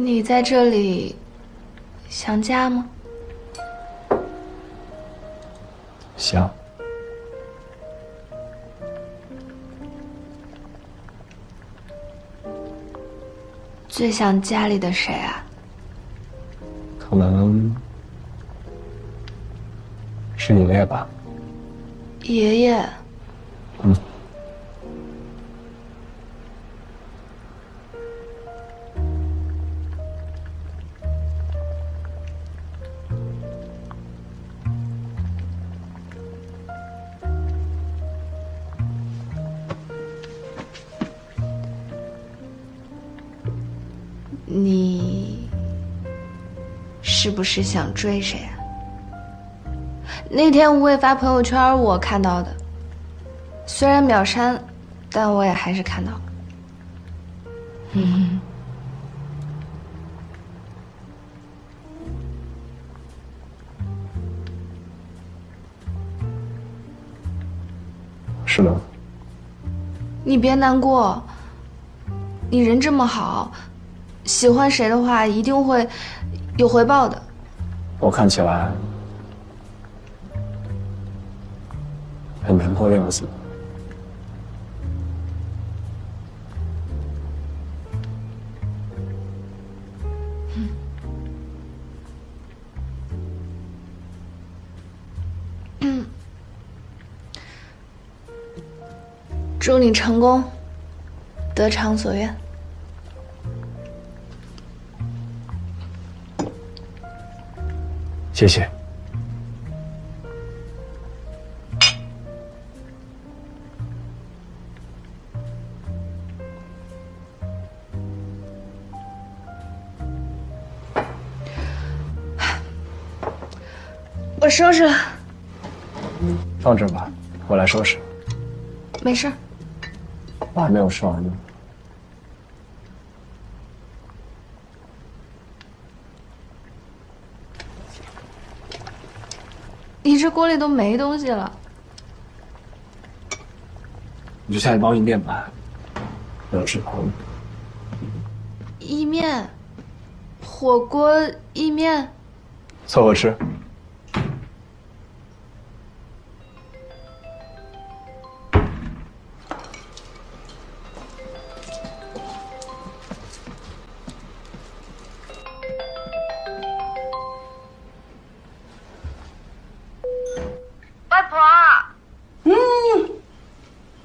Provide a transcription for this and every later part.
你在这里想家吗？想。最想家里的谁啊？可能是爷爷吧。爷爷。嗯。你是不是想追谁啊？那天无畏发朋友圈，我看到的，虽然秒删，但我也还是看到了。是的。你别难过，你人这么好，喜欢谁的话一定会有回报的。我看起来很难过的样子。祝你成功，得偿所愿。谢谢。我收拾了。放这儿吧，我来收拾。没事。我还没有吃完呢。你这锅里都没东西了。你就下去帮我印店吧，我要吃汤。意面，火锅意面，凑合吃。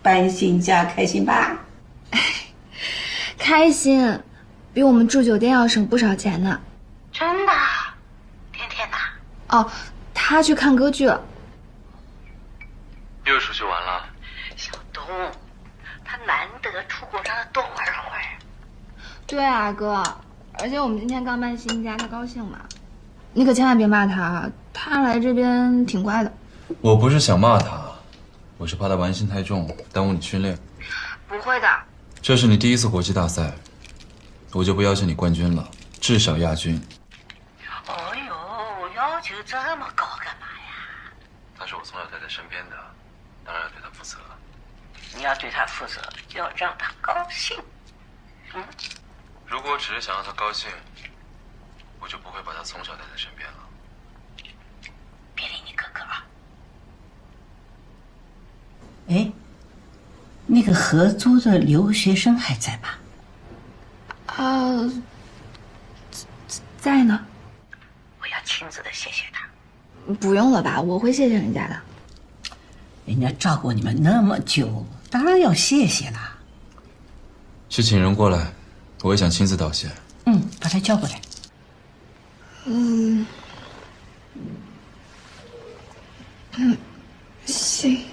搬新家开心吧？开心，比我们住酒店要省不少钱呢。真的？天天的？哦，他去看歌剧了。又出去玩了？小东，他难得出国，让他多玩会儿。对啊，哥，而且我们今天刚搬新家，他高兴嘛。你可千万别骂他，他来这边挺乖的。我不是想骂他，我是怕他玩心太重，耽误你训练。不会的。这是你第一次国际大赛，我就不要求你冠军了，至少亚军。哎呦，要求这么高干嘛呀？他是我从小带在身边的，当然要对他负责。你要对他负责，就要让他高兴。如果我只是想让他高兴，我就不会把他从小带在身边了。别理你哥哥啊。哎，那个合租的留学生还在吧？在呢。我要亲自的谢谢他。不用了吧，我会谢谢人家的。人家照顾你们那么久，当然要谢谢啦。去请人过来，我也想亲自道谢。把他叫过来。行。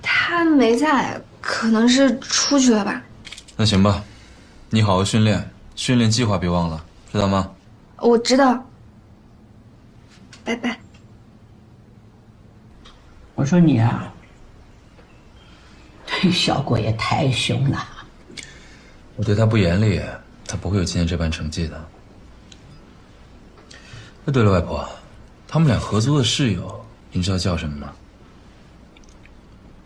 他没在，可能是出去了吧。那行吧，你好好训练，训练计划别忘了，知道吗？我知道。拜拜。我说你啊，对小果也太凶了。我对他不严厉，他不会有今天这般成绩的。对了，外婆，他们俩合租的室友，您知道叫什么吗？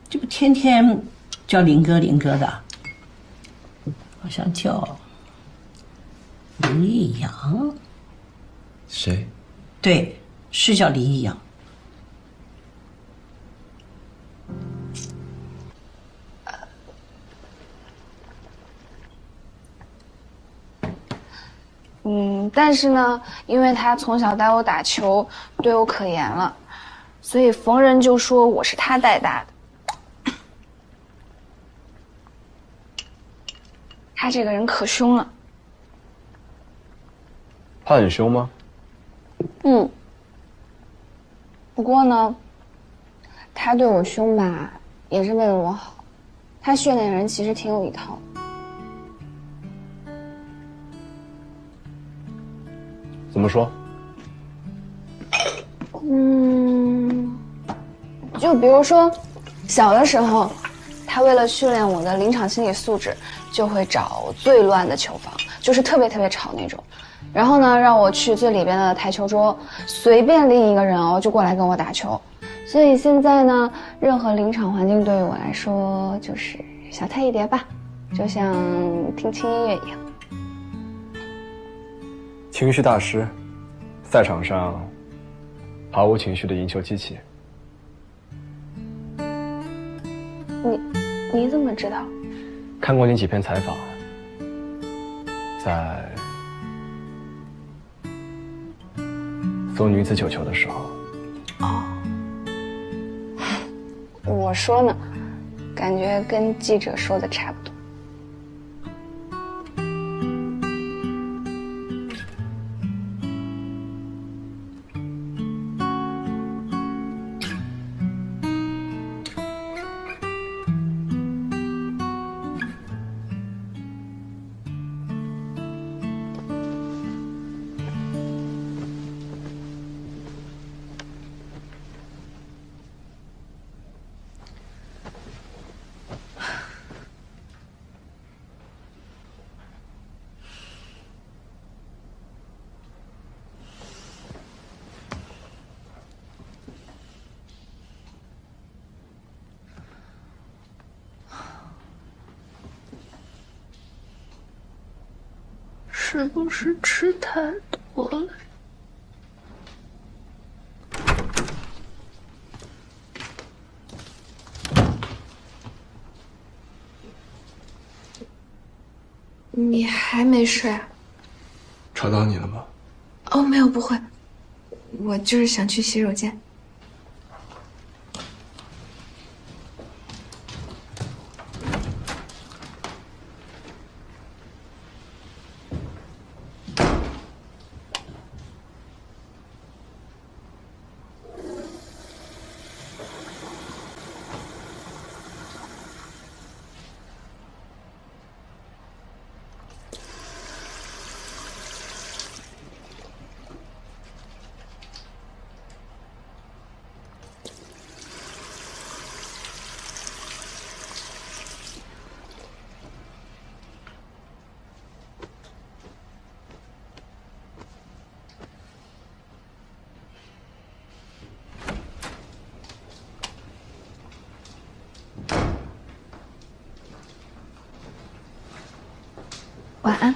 这不天天叫林哥林哥的，好像叫林一阳。谁？对，是叫林一阳。但是呢，因为他从小带我打球，对我可严了，所以逢人就说我是他带大的。他这个人可凶了。他很凶吗？不过呢，他对我凶吧，也是为了我好。他训练人其实挺有一套的。怎么说？就比如说，小的时候，他为了训练我的临场心理素质，就会找最乱的球房，就是特别特别吵那种。然后呢，让我去最里边的台球桌，随便拎一个人就过来跟我打球。所以现在呢，任何临场环境对于我来说就是小菜一碟吧，就像听轻音乐一样。情绪大师，赛场上毫无情绪的赢球机器。你怎么知道？看过你几篇采访，在搜女子球球的时候。我说呢，感觉跟记者说的差不多。是不是吃太多了？你还没睡啊？吵到你了吗？哦，没有，不会，我就是想去洗手间。晚安。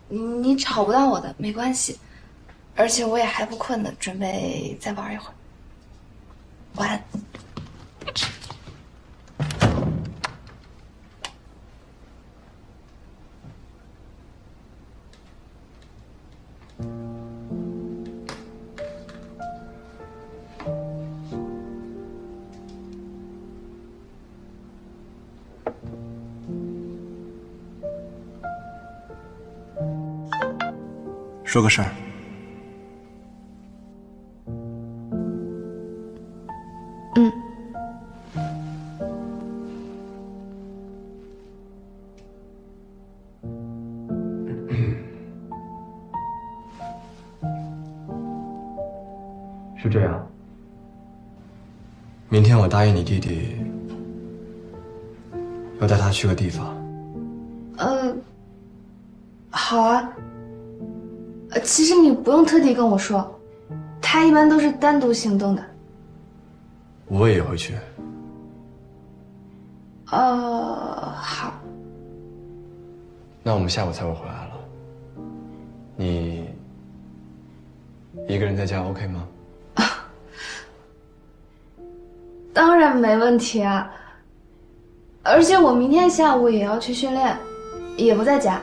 你吵不到我的，没关系。而且我也还不困呢，准备再玩一会儿。晚安。说个事儿。是这样，明天我答应你弟弟我带他去个地方。好啊。其实你不用特地跟我说，他一般都是单独行动的。我也会去。好。那我们下午才会回来了。你一个人在家 OK 吗？当然没问题啊。而且我明天下午也要去训练，也不在家。